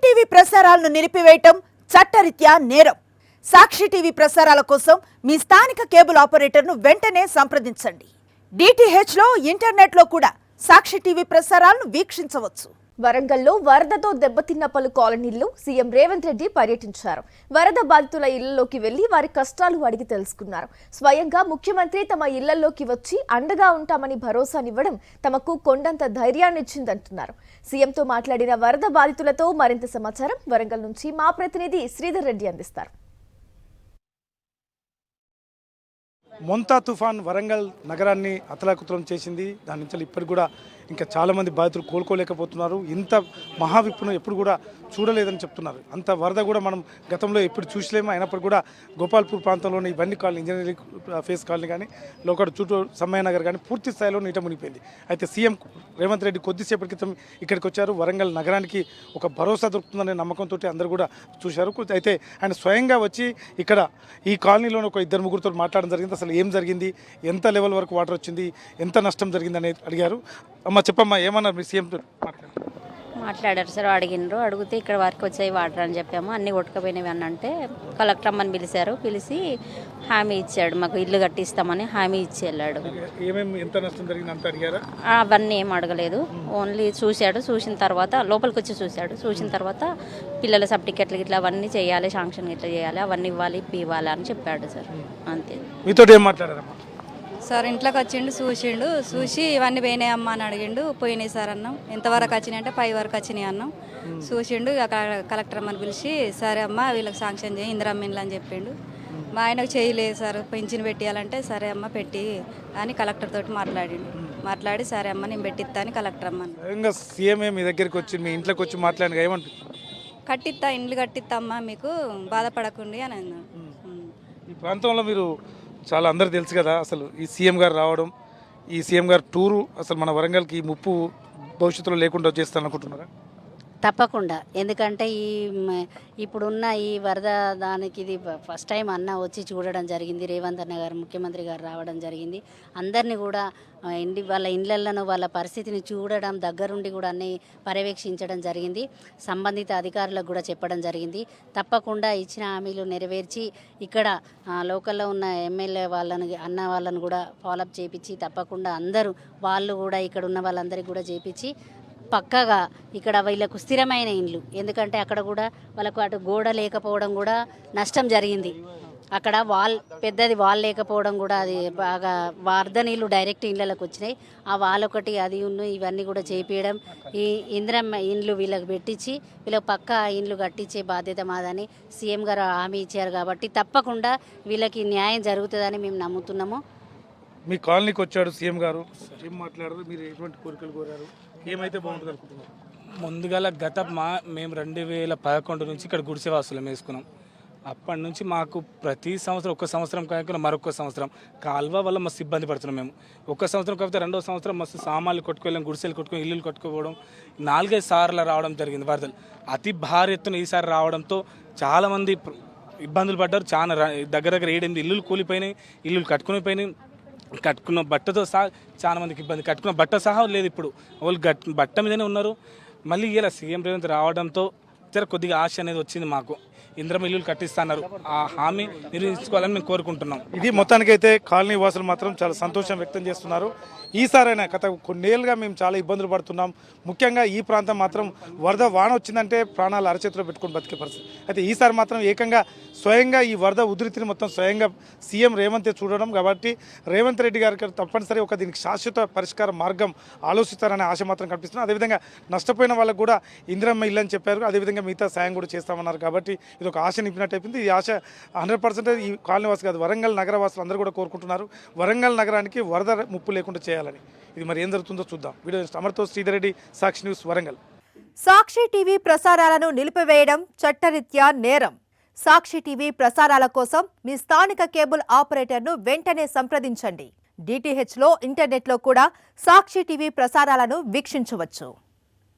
TV ప్రసారాలను నిలిపివేయటం చట్టరీత్యా నేరం. సాక్షి టీవీ ప్రసారాల కోసం మీ స్థానిక కేబుల్ ఆపరేటర్ను వెంటనే సంప్రదించండి. DTH లో ఇంటర్నెట్ లో కూడా సాక్షి టీవీ ప్రసారాలను వీక్షించవచ్చు. వరంగల్లో వరదతో దెబ్బతిన్న పలు కాలనీల్లో సీఎం రేవంత్ రెడ్డి పర్యటించారు. వరద బాధితుల ఇళ్లలోకి వెళ్లి వారి కష్టాలు అడిగి తెలుసుకున్నారు. స్వయంగా ముఖ్యమంత్రి తమ ఇళ్లలోకి వచ్చి అండగా ఉంటామని భరోసానివ్వడం తమకు కొండంత ధైర్యాన్నిచ్చిందంటున్నారు. సీఎంతో మాట్లాడిన వరద బాధితులతో మరింత సమాచారం వరంగల్ నుంచి మా ప్రతినిధి శ్రీధర్ రెడ్డి అందిస్తారు. మొంతా తుఫాన్ వరంగల్ నగరాన్ని అతలాకుతలం చేసింది. దాని నుంచి ఇప్పటికి కూడా ఇంకా చాలామంది బాధితులు కోలుకోలేకపోతున్నారు. ఇంత మహావిప్పును ఎప్పుడు కూడా చూడలేదని చెప్తున్నారు. అంత వరద కూడా మనం గతంలో ఎప్పుడు చూసలేము. అయినప్పటికీ కూడా గోపాల్పూర్ ప్రాంతంలోని ఇవన్నీ కాలనీ, ఇంజనీరింగ్ ఫేస్ కాలనీ కానీ, లోకడ చుట్టూ సమ్మయ్య నగర్ కానీ పూర్తి స్థాయిలో నీట మునిగిపోయింది. అయితే సీఎం రేవంత్ రెడ్డి కొద్దిసేపటి క్రితం ఇక్కడికి వచ్చారు. వరంగల్ నగరానికి ఒక భరోసా దొరుకుతుందనే నమ్మకంతో అందరూ కూడా చూశారు. అయితే ఆయన స్వయంగా వచ్చి ఇక్కడ ఈ కాలనీలోని ఒక ఇద్దరు ముగ్గురితో మాట్లాడడం జరిగింది. అసలు ఏం జరిగింది, ఎంత లెవెల్ వరకు వాటర్ వచ్చింది, ఎంత నష్టం జరిగింది అనేది అడిగారు. అమ్మ చెప్పమ్మా, ఏమన్నారు మీ సీఎంతో మాట్లాడారు సార్. అడిగితే ఇక్కడ వరకు వచ్చాయి వాటర్ అని చెప్పాము. అన్నీ కొట్టుకుపోయినవి అని అంటే కలెక్టర్ అమ్మని పిలిచారు. పిలిచి హామీ ఇచ్చాడు, మాకు ఇల్లు కట్టిస్తామని హామీ ఇచ్చి వెళ్ళాడు. ఎంత నష్టం జరిగింది అంత అడిగారా? అవన్నీ ఏం అడగలేదు. ఓన్లీ చూశాడు. చూసిన తర్వాత లోపలికి వచ్చి చూశాడు. చూసిన తర్వాత పిల్లల సర్టిఫికెట్లు ఇట్లా అవన్నీ చేయాలి, శాంక్షన్ ఇట్లా చేయాలి, అవన్నీ ఇవ్వాలి, ఇవ్వాలి అని చెప్పాడు సార్. అంతే. మీతో ఏం మాట్లాడారమ్మా? సార్ ఇంట్లోకి వచ్చిండు, చూసి ఇవన్నీ పోయినాయి అమ్మ అని అడిగిండు. పోయినాయి సార్ అన్నాం. ఎంతవరకు వచ్చినాయి అంటే 5 వరకు వచ్చినాయి అన్నాం. చూసిండు. కలెక్టర్ అమ్మని పిలిచి సరే అమ్మ వీళ్ళకి శాంక్షన్ చేయి ఇందిరమ్మ ఇండ్లు అని చెప్పిండు. మా ఆయనకు చేయలేదు సార్, పెన్షన్ పెట్టియాలంటే సరే అమ్మ పెట్టి అని కలెక్టర్ తోటి మాట్లాడి సరే అమ్మ నేను పెట్టిస్తా అని కలెక్టర్ అమ్మ సీఎంఏ మీ దగ్గరికి వచ్చి మీ ఇంట్లోకి వచ్చి మాట్లాడి ఏమంటుంది? కట్టిస్తా, ఇండ్లు కట్టిస్తా అమ్మ, మీకు బాధపడకండి అని అన్నాడు. ఈ ప్రాంతంలో మీరు చాలా అందరూ తెలుసు కదా, అసలు ఈ సీఎం గారు రావడం, ఈ సీఎం గారు టూరు అసలు మన వరంగల్కి ఈ ముప్పు భవిష్యత్తులో లేకుండా చేస్తారనుకుంటున్నారా? తప్పకుండా. ఎందుకంటే ఇప్పుడున్న ఈ వరద దానికి ఇది ఫస్ట్ టైం అన్న వచ్చి చూడడం జరిగింది. రేవంత్ అన్న గారు, ముఖ్యమంత్రి గారు రావడం జరిగింది. అందరినీ కూడా వాళ్ళ ఇళ్లలను వాళ్ళ పరిస్థితిని చూడడం, దగ్గరుండి కూడా అన్ని పర్యవేక్షించడం జరిగింది. సంబంధిత అధికారులకు కూడా చెప్పడం జరిగింది. తప్పకుండా ఇచ్చిన హామీలు నెరవేర్చి ఇక్కడ లోకల్లో ఉన్న ఎమ్మెల్యే అన్న వాళ్ళను కూడా ఫాలోఅప్ చేయించి తప్పకుండా అందరూ వాళ్ళు కూడా ఇక్కడ ఉన్న వాళ్ళందరికీ కూడా చేయించి పక్కగా ఇక్కడ వీళ్ళకు స్థిరమైన ఇండ్లు, ఎందుకంటే అక్కడ కూడా వాళ్ళకు అటు గోడ లేకపోవడం కూడా నష్టం జరిగింది. అక్కడ పెద్దది వాల్ లేకపోవడం కూడా అది బాగా వరద నీళ్ళు డైరెక్ట్ ఇండ్లకు వచ్చినాయి. ఆ వాల్ ఒకటి అది ఇవన్నీ కూడా చేపించడం, ఈ ఇందిరమ్మ ఇండ్లు వీళ్ళకి పెట్టించి వీళ్ళకి పక్క ఇండ్లు కట్టించే బాధ్యత మాదని సీఎం గారు హామీ ఇచ్చారు. కాబట్టి తప్పకుండా వీళ్ళకి న్యాయం జరుగుతుందని మేము నమ్ముతున్నాము. మీ కాలనీకి వచ్చాడు సీఎం గారు, ఏం మాట్లాడారు, మీరు ఎటువంటి కోరికలు కోరారు, ఏమైతే బాగుంటుంది అనుకుంటున్నారు? ముందుగా మేము 2011 నుంచి ఇక్కడ గుడిసెవాసులం వేసుకున్నాం. అప్పటి నుంచి మాకు ప్రతి సంవత్సరం, ఒక సంవత్సరం కాకుండా మరొక సంవత్సరం కాలువ వల్ల మస్తు ఇబ్బంది పడుతున్నాం. మేము ఒక సంవత్సరం కాకపోతే 2వ సంవత్సరం మస్తు సామాన్లు కొట్టుకోలేం, గుడిసెలు కొట్టుకొని ఇల్లులు కొట్టుకోవడం, 4-5 సార్లు రావడం జరిగింది వరదలు. అతి భారీ ఎత్తున ఈసారి రావడంతో చాలామంది ఇబ్బందులు పడ్డారు. చాలా దగ్గర 7-8 ఇల్లులు కూలిపోయినాయి, ఇల్లులు కట్టుకుని కట్టుకున్న బట్టతో సహా చాలా మందికి ఇబ్బంది. కట్టుకున్న బట్ట సహా లేదు, ఇప్పుడు వాళ్ళు బట్ట మీదనే ఉన్నారు. మళ్ళీ ఇలా సీఎం రేవంత్ రావడంతో కొద్దిగా ఆశ అనేది వచ్చింది మాకు. ఇందిరమ్మ ఇల్లులు కట్టిస్తున్నారు, ఆ హామీ నిర్వహించుకోవాలని మేము కోరుకుంటున్నాం. ఇది మొత్తానికైతే కాలనీ వాసులు మాత్రం చాలా సంతోషం వ్యక్తం చేస్తున్నారు. ఈసారైనా గత కొన్నేళ్ళుగా మేము చాలా ఇబ్బందులు పడుతున్నాం. ముఖ్యంగా ఈ ప్రాంతం మాత్రం వరద వాన వచ్చిందంటే ప్రాణాలు అరచేతిలో పెట్టుకుని బతికే పరిస్థితి. అయితే ఈసారి మాత్రం ఏకంగా స్వయంగా ఈ వరద ఉధృతిని మొత్తం స్వయంగా సీఎం రేవంత్ చూడడం కాబట్టి రేవంత్ రెడ్డి గారికి తప్పనిసరి దీనికి శాశ్వత పరిష్కార మార్గం ఆలోచిస్తారనే ఆశ మాత్రం కనిపిస్తుంది. అదేవిధంగా నష్టపోయిన వాళ్ళకు కూడా ఇందిరమ్మ ఇల్లు అని చెప్పారు. అదేవిధంగా మిగతా సాయం కూడా చేస్తామన్నారు. కాబట్టి ఇది ఒక ఆశ నింపినట్టు అయిపోయింది. ఈ ఆశ 100% ఈ కాలనీవాసి కాదు, వరంగల్ నగర వాసులు అందరూ కూడా కోరుకుంటున్నారు. వరంగల్ నగరానికి వరద ముప్పు లేకుండా చేయాలని. ఇది మరి ఏం జరుగుతుందో చూద్దాం. వీడియో అమర్తో శ్రీధర్ రెడ్డి, సాక్షి న్యూస్, వరంగల్. సాక్షి టీవీ ప్రసారాలను నిలిపివేయడం చట్టరీత్యా నేరం. సాక్షి టీవీ ప్రసారాల కోసం మీ స్థానిక కేబుల్ ఆపరేటర్ను వెంటనే సంప్రదించండి. DTH లో ఇంటర్నెట్ లో కూడా సాక్షి టీవీ ప్రసారాలను వీక్షించవచ్చు.